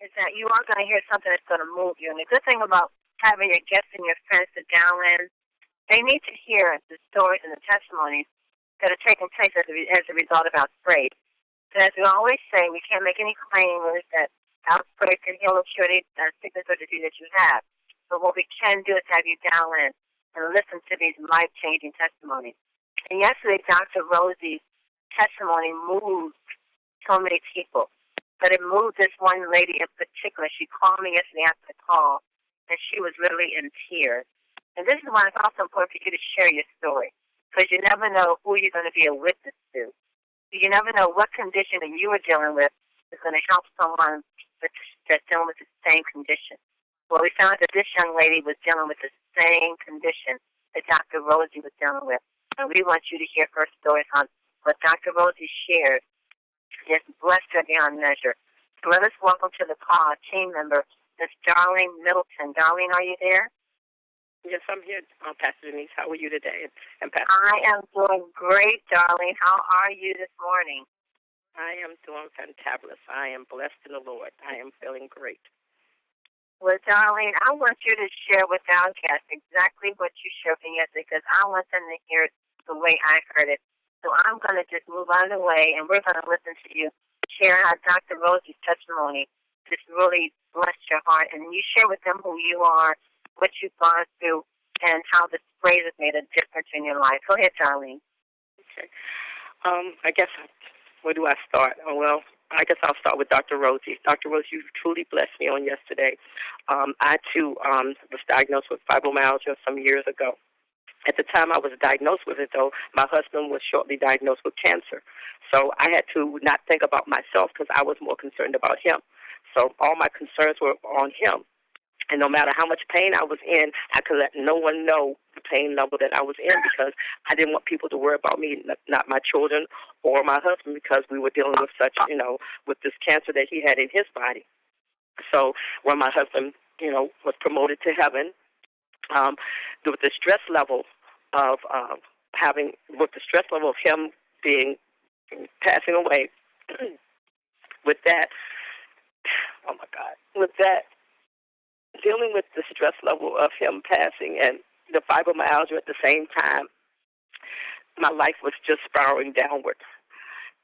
is that you are going to hear something that's going to move you. And the good thing about having your guests and your friends sit down in, they need to hear the stories and the testimonies that are taking place as a result of our sprays. So as we always say, we can't make any claims that our spray can heal or cure any sickness or disease that you have. But what we can do is have you dial in and listen to these life-changing testimonies. And yesterday, Dr. Rosie's testimony moved so many people. But it moved this one lady in particular. She called me yesterday after the call, and she was literally in tears. And this is why it's also important for you to share your story, because you never know who you're going to be a witness to. You never know what condition that you are dealing with is going to help someone that's dealing with the same condition. Well, we found that this young lady was dealing with the same condition that Dr. Rosie was dealing with. And we want you to hear her story on what Dr. Rosie shared. Just blessed her beyond measure. So let us welcome to the call a team member, Miss Darlene Middleton. Darlene, are you there? Yes, I'm here, Pastor Denise. How are you today? And Pastor I am doing great, Darlene. How are you this morning? I am doing fantabulous. I am blessed in the Lord. I am feeling great. Well, Darlene, I want you to share with our guests exactly what you shared with me yesterday, because I want them to hear it the way I heard it. So I'm going to just move out of the way, and we're going to listen to you share how Dr. Rosie's testimony just really blessed your heart. And you share with them who you are, what you've gone through, and how the sprays have made a difference in your life. Go ahead, Darlene. Okay. I guess, where do I start? Oh, well, I guess I'll start with Dr. Rosie. Dr. Rosie, you truly blessed me on yesterday. I, too, was diagnosed with fibromyalgia some years ago. At the time I was diagnosed with it, though, my husband was shortly diagnosed with cancer. So I had to not think about myself because I was more concerned about him. So all my concerns were on him. And no matter how much pain I was in, I could let no one know the pain level that I was in because I didn't want people to worry about me, not my children or my husband, because we were dealing with such, with this cancer that he had in his body. So when my husband, was promoted to heaven, with the stress level of him passing away, with that, dealing with the stress level of him passing and the fibromyalgia at the same time, my life was just spiraling downward.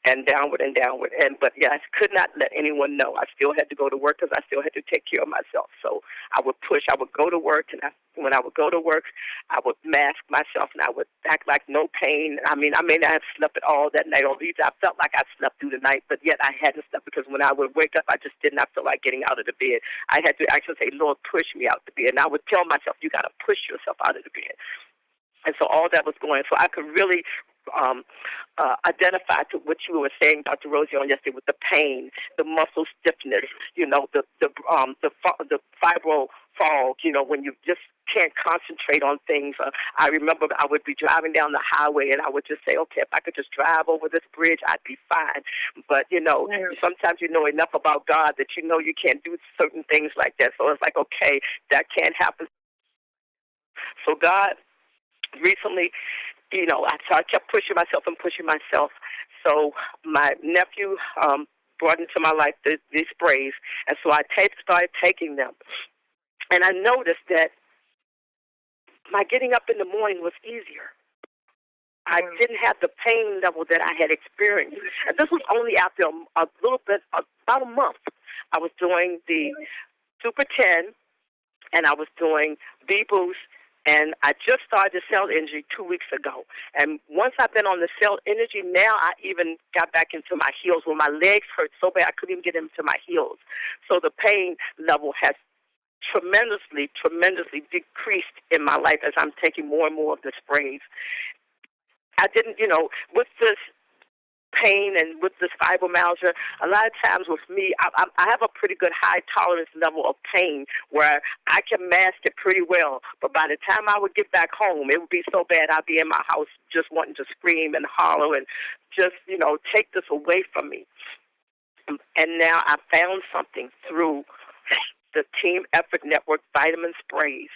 And downward and downward. But I could not let anyone know. I still had to go to work because I still had to take care of myself. So I would push. I would go to work, and when I would go to work, I would mask myself, and I would act like no pain. I mean, I may not have slept at all that night, or at least I felt like I slept through the night, but yet I hadn't slept because when I would wake up, I just did not feel like getting out of the bed. I had to actually say, Lord, push me out of the bed. And I would tell myself, you got to push yourself out of the bed. And so all that was going. So I could really identify to what you were saying, Dr. Rosie, on yesterday with the pain, the muscle stiffness, the fibro fog, when you just can't concentrate on things. I remember I would be driving down the highway and I would just say, okay, if I could just drive over this bridge, I'd be fine. But, sometimes you know enough about God that you know you can't do certain things like that. So it's like, okay, that can't happen. So God recently, I kept pushing myself. So my nephew brought into my life these sprays, and so I started taking them. And I noticed that my getting up in the morning was easier. I didn't have the pain level that I had experienced. And this was only after about a month. I was doing the Super 10, and I was doing B-Boost, and I just started the cell energy 2 weeks ago. And once I've been on the cell energy, now I even got back into my heels when my legs hurt so bad I couldn't even get into my heels. So the pain level has tremendously decreased in my life as I'm taking more and more of the sprays. I didn't, with this pain and with this fibromyalgia, a lot of times with me, I have a pretty good high tolerance level of pain where I can mask it pretty well. But by the time I would get back home, it would be so bad I'd be in my house just wanting to scream and holler and just, take this away from me. And now I found something through the Team Effort Network vitamin sprays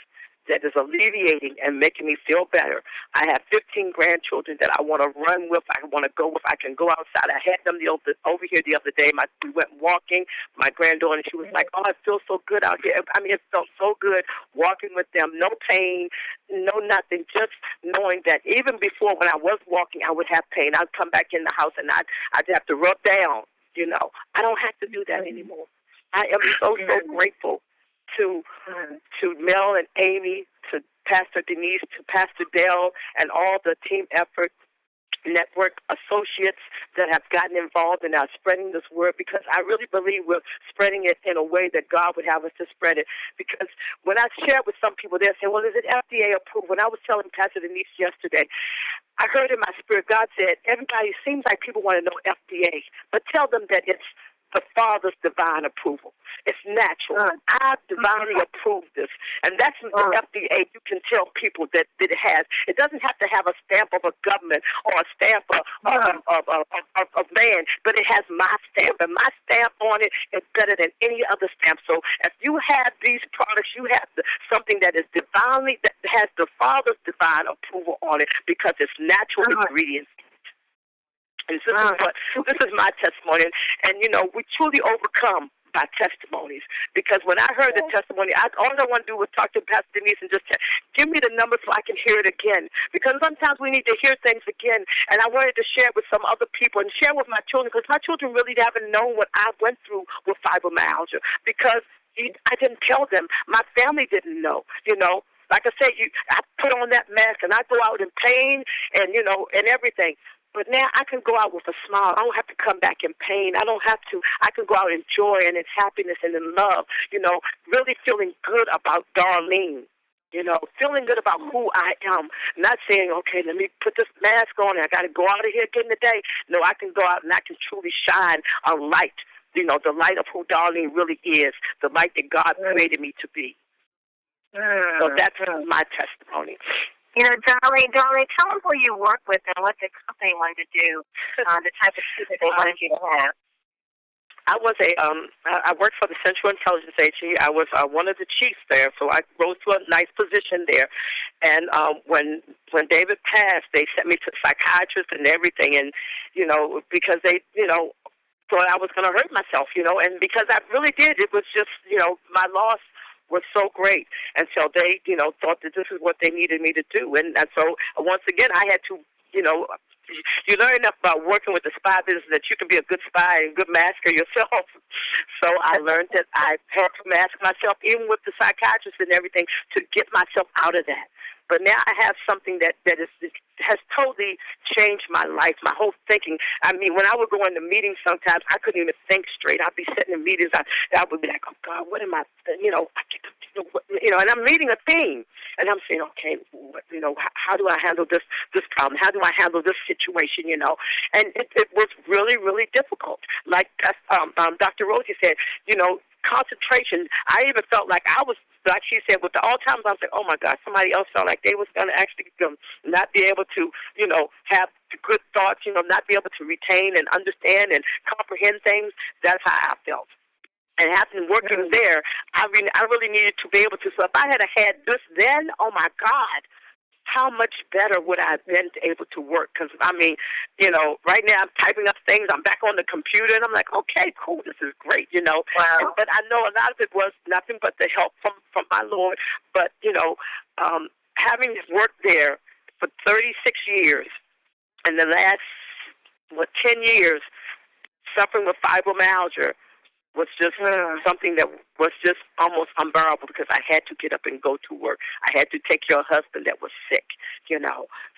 that is alleviating and making me feel better. I have 15 grandchildren that I want to run with. I want to go with. I can go outside. I had them over here the other day. We went walking. My granddaughter, she was like, "Oh, it feels so good out here." I mean, it felt so good walking with them. No pain, no nothing. Just knowing that even before when I was walking, I would have pain. I'd come back in the house and I'd have to rub down. I don't have to do that anymore. I am so grateful to Mel and Amy, to Pastor Denise, to Pastor Dell, and all the team effort network associates that have gotten involved and are spreading this word, because I really believe we're spreading it in a way that God would have us to spread it. Because when I share with some people, they're saying, well, is it FDA approved? When I was telling Pastor Denise yesterday, I heard in my spirit, God said, everybody, seems like people want to know FDA, but tell them that it's the Father's divine approval. It's natural. I divinely approve this. And that's the FDA. You can tell people that it has. It doesn't have to have a stamp of a government or a stamp of man, but it has my stamp. And my stamp on it is better than any other stamp. So if you have these products, you have something that is divinely, that has the Father's divine approval on it, because it's natural ingredients. And this is my testimony. And, we truly overcome by testimonies. Because when I heard the testimony, all I want to do was talk to Pastor Denise and just give me the number so I can hear it again. Because sometimes we need to hear things again. And I wanted to share with some other people and share with my children, because my children really haven't known what I went through with fibromyalgia. Because I didn't tell them. My family didn't know, Like I said, I put on that mask and I go out in pain and, and everything. But now I can go out with a smile. I don't have to come back in pain. I don't have to. I can go out in joy and in happiness and in love, really feeling good about Darlene, feeling good about who I am. Not saying, okay, let me put this mask on and I got to go out of here again today. No, I can go out and I can truly shine a light, the light of who Darlene really is, the light that God created me to be. So that's my testimony. Darlene, tell them who you work with and what the company wanted to do, the type of people they wanted you to have. I worked for the Central Intelligence Agency. I was one of the chiefs there, so I rose to a nice position there. And when David passed, they sent me to psychiatrists and everything, and, because they, thought I was going to hurt myself, and because I really did. It was just, my loss was so great. And so they, thought that this is what they needed me to do. And so once again, I had to, you learn enough about working with the spy business that you can be a good spy and good masker yourself. So I learned that I had to mask myself, even with the psychiatrist and everything, to get myself out of that. But now I have something that has totally changed my life, my whole thinking. I mean, when I would go into meetings sometimes, I couldn't even think straight. I'd be sitting in meetings, I would be like, oh, God, what am I, and I'm reading a theme. And I'm saying, okay, how do I handle this problem? How do I handle this situation, And it was really, really difficult. Like Dr. Rosie said, concentration. I even felt like I was, like she said, with the Alzheimer's, I was like, oh, my God, somebody else felt like they was going to actually not be able to, have the good thoughts, not be able to retain and understand and comprehend things. That's how I felt. And having working there, I really needed to be able to. So if I had this then, oh, my God, how much better would I have been able to work? Because, right now I'm typing up things. I'm back on the computer, and I'm like, okay, cool, this is great, Wow. But I know a lot of it was nothing but the help from my Lord. But, having worked there for 36 years, and the last, 10 years suffering with fibromyalgia, was just something that was just almost unbearable, because I had to get up and go to work. I had to take care of a husband that was sick,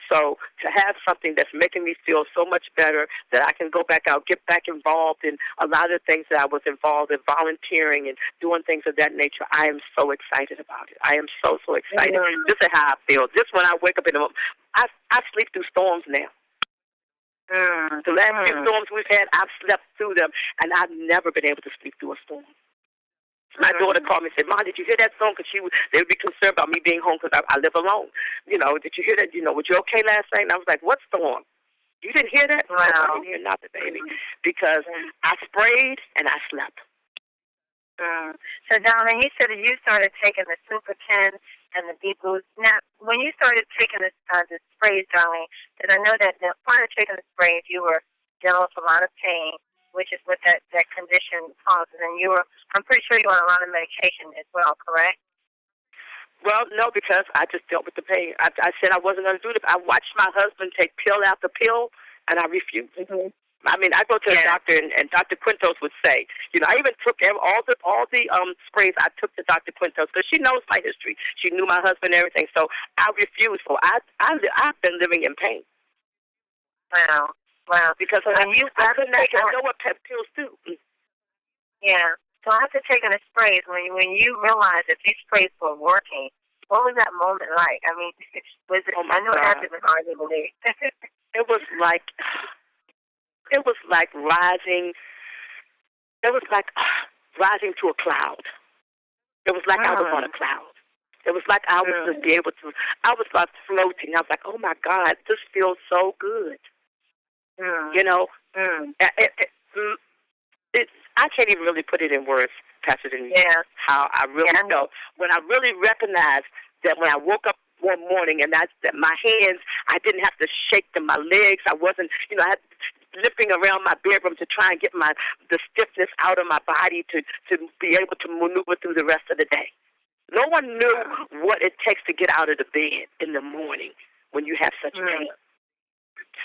So to have something that's making me feel so much better that I can go back out, get back involved in a lot of things that I was involved in, volunteering and doing things of that nature, I am so excited about it. I am so, so excited. This is how I feel. Just when I wake up in the morning, I sleep through storms now. The last few storms we've had, I've slept through them, and I've never been able to sleep through a storm. My daughter called me and said, Mom, did you hear that storm? Because they would be concerned about me being home because I live alone. Did you hear that? Was you okay last night? And I was like, what storm? You didn't hear that? Wow. I didn't hear nothing, baby, because I sprayed and I slept. So, Darlene, you said that you started taking the Super 10 and the Deep Boost. Now, when you started taking the sprays, Darlene, because I know that prior to taking the sprays, you were dealing with a lot of pain, which is what that condition causes. And I'm pretty sure you were on a lot of medication as well, correct? Well, no, because I just dealt with the pain. I said I wasn't going to do it. I watched my husband take pill after pill, and I refused. Mm-hmm. I mean, I go to the doctor, and Dr. Quintos would say, I even took all the sprays I took to Dr. Quintos because she knows my history. She knew my husband and everything, so I refused. So I've been living in pain. Wow. Because I know what pep pills do. Yeah. So after taking the sprays, when you realized that these sprays were working, what was that moment like? I mean, was it? I know it had to be hard to believe. It was like rising. It was like rising to a cloud. It was like I was on a cloud. It was like I was just be able to. I was like floating. I was like, oh my God, this feels so good. I can't even really put it in words, Pastor Denise. Yeah. How I really felt when I really recognized that when I woke up one morning and that my hands, I didn't have to shake them. My legs, I wasn't, I had limping around my bedroom to try and get the stiffness out of my body to be able to maneuver through the rest of the day. No one knew what it takes to get out of the bed in the morning when you have such pain.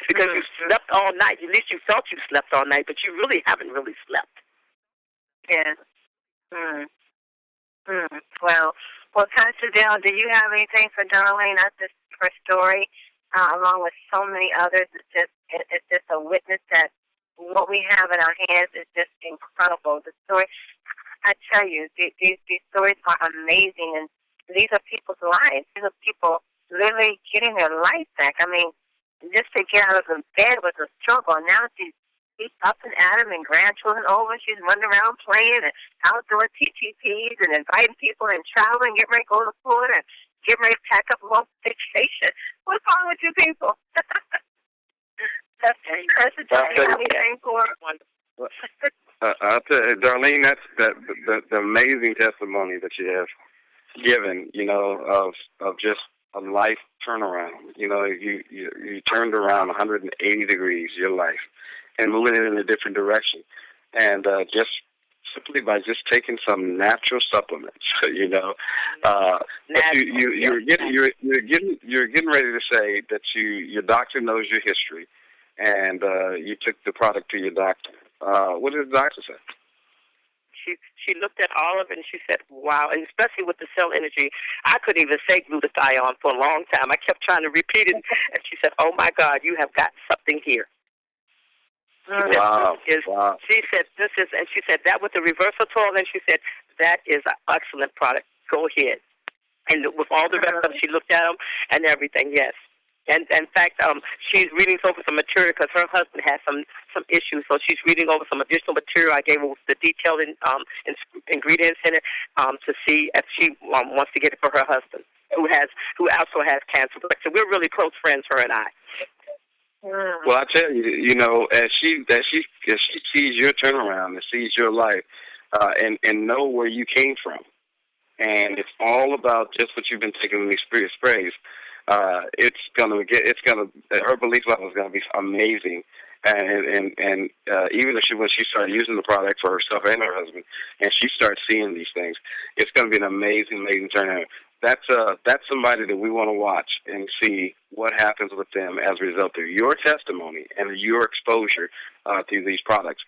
Because you slept all night. At least you felt you slept all night, but you really haven't really slept. Yeah. Well, Pastor Dale, do you have anything for Darlene? That's just her story, along with so many others. It's just a witness that what we have in our hands is just incredible. The story, I tell you, these stories are amazing, and these are people's lives. These are people literally getting their life back. I mean, just to get out of the bed was a struggle. Now she's up and at him and grandchildren over. She's running around playing and outdoor TTPs and inviting people and traveling, getting ready to go to Florida and getting ready to pack up a little vacation. What's wrong with you people? That's impressive. Anything for I'll tell you, Darlene, that's the amazing testimony that you have given, of just a life turnaround. You turned around 180 degrees, your life, and moving it in a different direction. And just simply by just taking some natural supplements, you're getting ready to say that your doctor knows your history, and you took the product to your doctor. What did the doctor say? She looked at all of it and she said, wow, and especially with the cell energy, I couldn't even say glutathione for a long time. I kept trying to repeat it, and she said, oh, my God, you have got something here. Wow. She said, this is, and she said, that with the reversatol, and she said, that is an excellent product. Go ahead. And with all the rest of them, she looked at them and everything, yes. And in fact, she's reading over some material because her husband has some issues. So she's reading over some additional material. I gave her the detailed ingredients in it to see if she wants to get it for her husband, who also has cancer. So we're really close friends, her and I. Well, I tell you, as she sees your turnaround and sees your life, and know where you came from, and it's all about just what you've been taking in these sprays. Her belief level is gonna be amazing, and even if when she started using the product for herself and her husband, and she starts seeing these things, it's gonna be an amazing turnaround. That's somebody that we want to watch and see what happens with them as a result of your testimony and your exposure through these products.